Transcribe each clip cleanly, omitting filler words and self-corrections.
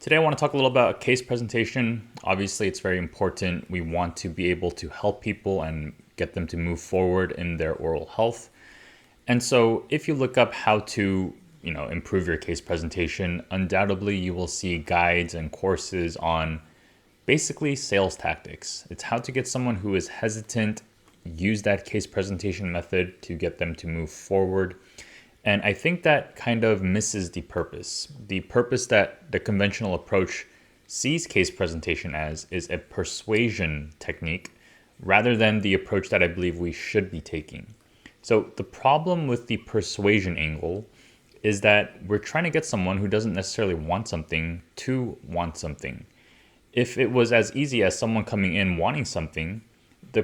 Today I want to talk a little about a case presentation. Obviously, it's very important. We want to be able to help people and get them to move forward in their oral health. And so if you look up how to, improve your case presentation, undoubtedly you will see guides and courses on basically sales tactics. It's how to get someone who is hesitant, use that case presentation method to get them to move forward. And I think that kind of misses the purpose. The purpose that the conventional approach sees case presentation as is a persuasion technique rather than the approach that I believe we should be taking. So the problem with the persuasion angle is that we're trying to get someone who doesn't necessarily want something to want something. If it was as easy as someone coming in wanting something, the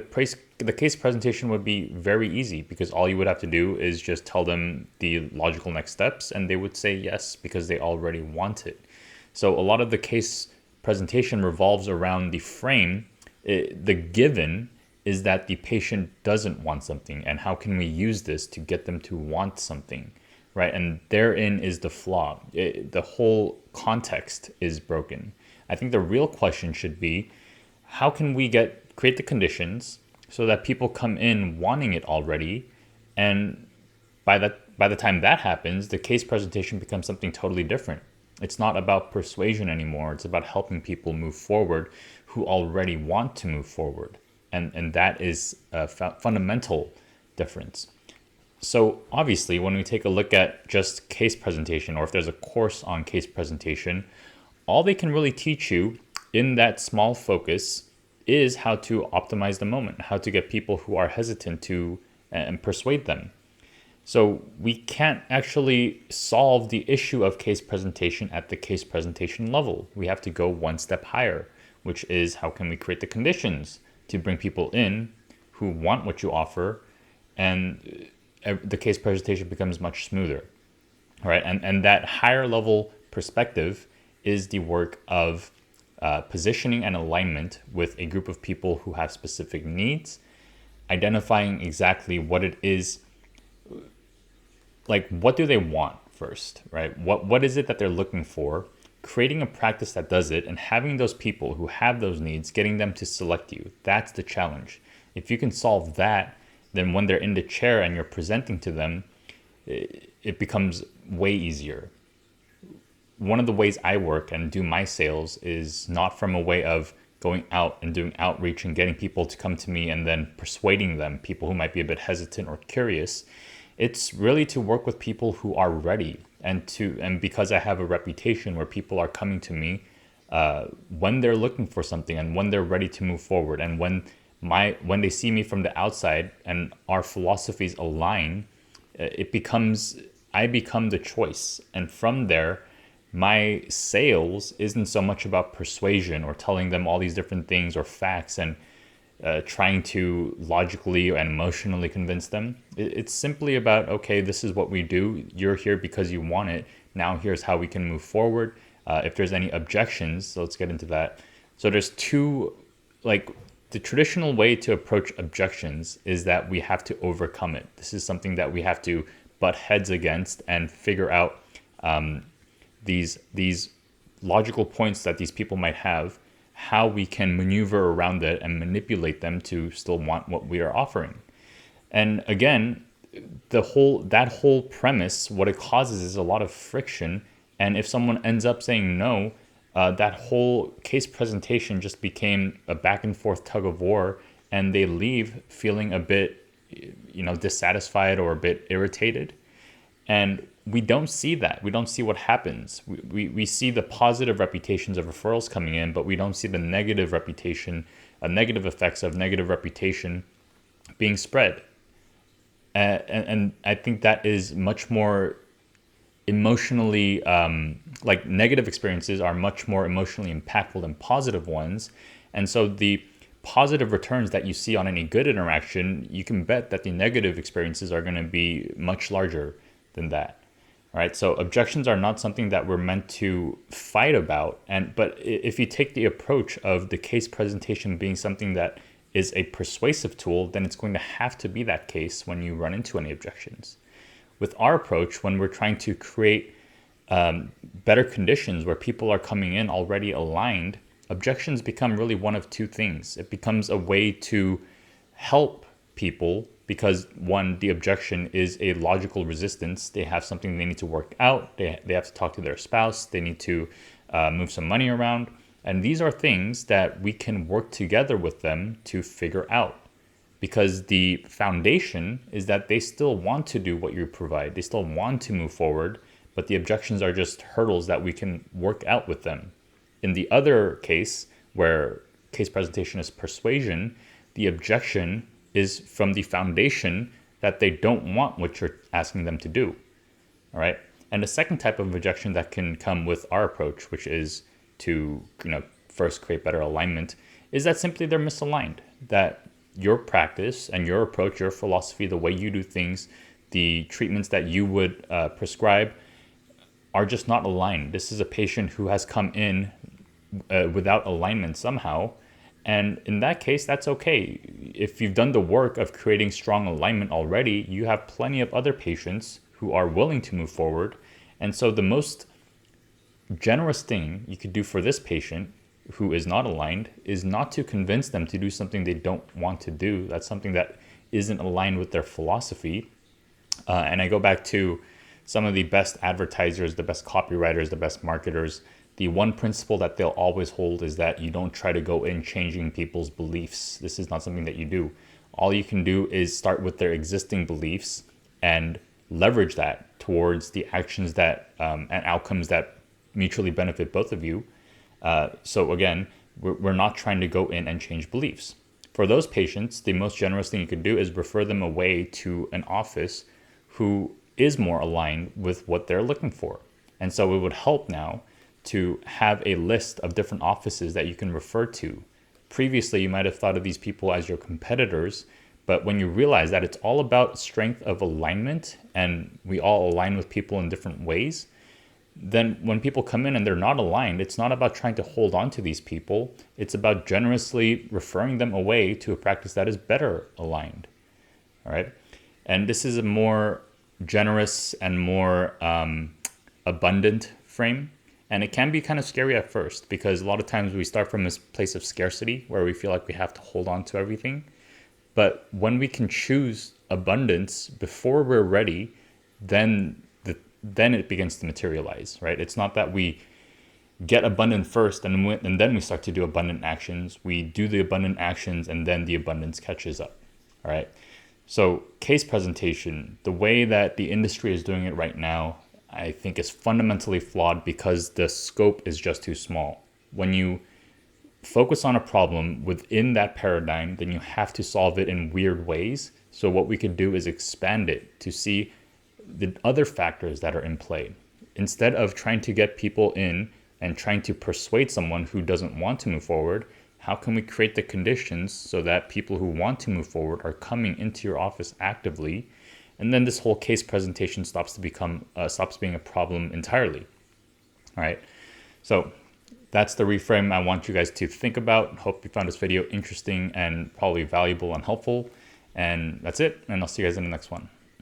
case presentation would be very easy because all you would have to do is just tell them the logical next steps and they would say yes because they already want it. So a lot of the case presentation revolves around the frame. The given is that the patient doesn't want something, and how can we use this to get them to want something, right? And therein is the flaw. The whole context is broken. I think the real question should be, how can we create the conditions so that people come in wanting it already, and by the time that happens, the case presentation becomes something totally different. It's not about persuasion anymore. It's about helping people move forward who already want to move forward, and that is a fundamental difference. So obviously, when we take a look at just case presentation, or if there's a course on case presentation, all they can really teach you in that small focus is how to optimize the moment, how to get people who are hesitant to and persuade them. So we can't actually solve the issue of case presentation at the case presentation level. We have to go one step higher, which is how can we create the conditions to bring people in who want what you offer, and the case presentation becomes much smoother. All right, and that higher level perspective is the work of positioning and alignment with a group of people who have specific needs, identifying exactly what it is, like what do they want first, right? What is it that they're looking for, creating a practice that does it, and having those people who have those needs, getting them to select you. That's the challenge. If you can solve that, then when they're in the chair and you're presenting to them, it becomes way easier. One of the ways I work and do my sales is not from a way of going out and doing outreach and getting people to come to me and then persuading them, people who might be a bit hesitant or curious. It's really to work with people who are ready, and because I have a reputation where people are coming to me when they're looking for something and when they're ready to move forward, and when they see me from the outside and our philosophies align, I become the choice. And from there, my sales isn't so much about persuasion or telling them all these different things or facts and trying to logically and emotionally convince them. It's simply about, okay, this is what we do. You're here because you want it. Now here's how we can move forward. If there's any objections, so let's get into that. So there's two, the traditional way to approach objections is that we have to overcome it. This is something that we have to butt heads against and figure out these logical points that these people might have, how we can maneuver around it and manipulate them to still want what we are offering. And again, that whole premise, what it causes is a lot of friction. And if someone ends up saying no, that whole case presentation just became a back and forth tug of war, and they leave feeling a bit, dissatisfied or a bit irritated. And we don't see that. We don't see what happens. We see the positive reputations of referrals coming in, but we don't see the negative effects of negative reputation being spread. And I think that is much more emotionally, negative experiences are much more emotionally impactful than positive ones. And so the positive returns that you see on any good interaction, you can bet that the negative experiences are going to be much larger than that. All right, so objections are not something that we're meant to fight about. But if you take the approach of the case presentation being something that is a persuasive tool, then it's going to have to be that case when you run into any objections. With our approach, when we're trying to create better conditions where people are coming in already aligned, objections become really one of two things. It becomes a way to help people because, one, the objection is a logical resistance. They have something they need to work out. They have to talk to their spouse. They need to move some money around. And these are things that we can work together with them to figure out, because the foundation is that they still want to do what you provide. They still want to move forward, but the objections are just hurdles that we can work out with them. In the other case, where case presentation is persuasion, the objection is from the foundation that they don't want what you're asking them to do. All right. And the second type of objection that can come with our approach, which is to, first create better alignment, is that simply they're misaligned. That your practice and your approach, your philosophy, the way you do things, the treatments that you would prescribe are just not aligned. This is a patient who has come in without alignment somehow. And in that case, that's okay. If you've done the work of creating strong alignment already, you have plenty of other patients who are willing to move forward. And so the most generous thing you could do for this patient who is not aligned is not to convince them to do something they don't want to do. That's something that isn't aligned with their philosophy. And I go back to some of the best advertisers, the best copywriters, the best marketers. The one principle that they'll always hold is that you don't try to go in changing people's beliefs. This is not something that you do. All you can do is start with their existing beliefs and leverage that towards the actions that and outcomes that mutually benefit both of you. So again, we're not trying to go in and change beliefs. For those patients, the most generous thing you could do is refer them away to an office who is more aligned with what they're looking for. And so it would help now to have a list of different offices that you can refer to. Previously, you might have thought of these people as your competitors, but when you realize that it's all about strength of alignment and we all align with people in different ways, then when people come in and they're not aligned, it's not about trying to hold on to these people. It's about generously referring them away to a practice that is better aligned. All right. And this is a more generous and more abundant frame. And it can be kind of scary at first because a lot of times we start from this place of scarcity where we feel like we have to hold on to everything. But when we can choose abundance before we're ready, then it begins to materialize, right? It's not that we get abundant first and then we start to do abundant actions. We do the abundant actions and then the abundance catches up, all right? So case presentation, the way that the industry is doing it right now, I think is fundamentally flawed because the scope is just too small. When you focus on a problem within that paradigm, then you have to solve it in weird ways. So what we could do is expand it to see the other factors that are in play. Instead of trying to get people in and trying to persuade someone who doesn't want to move forward, how can we create the conditions so that people who want to move forward are coming into your office actively? And then this whole case presentation stops being a problem entirely. All right. So that's the reframe I want you guys to think about. Hope you found this video interesting and probably valuable and helpful. And that's it. And I'll see you guys in the next one.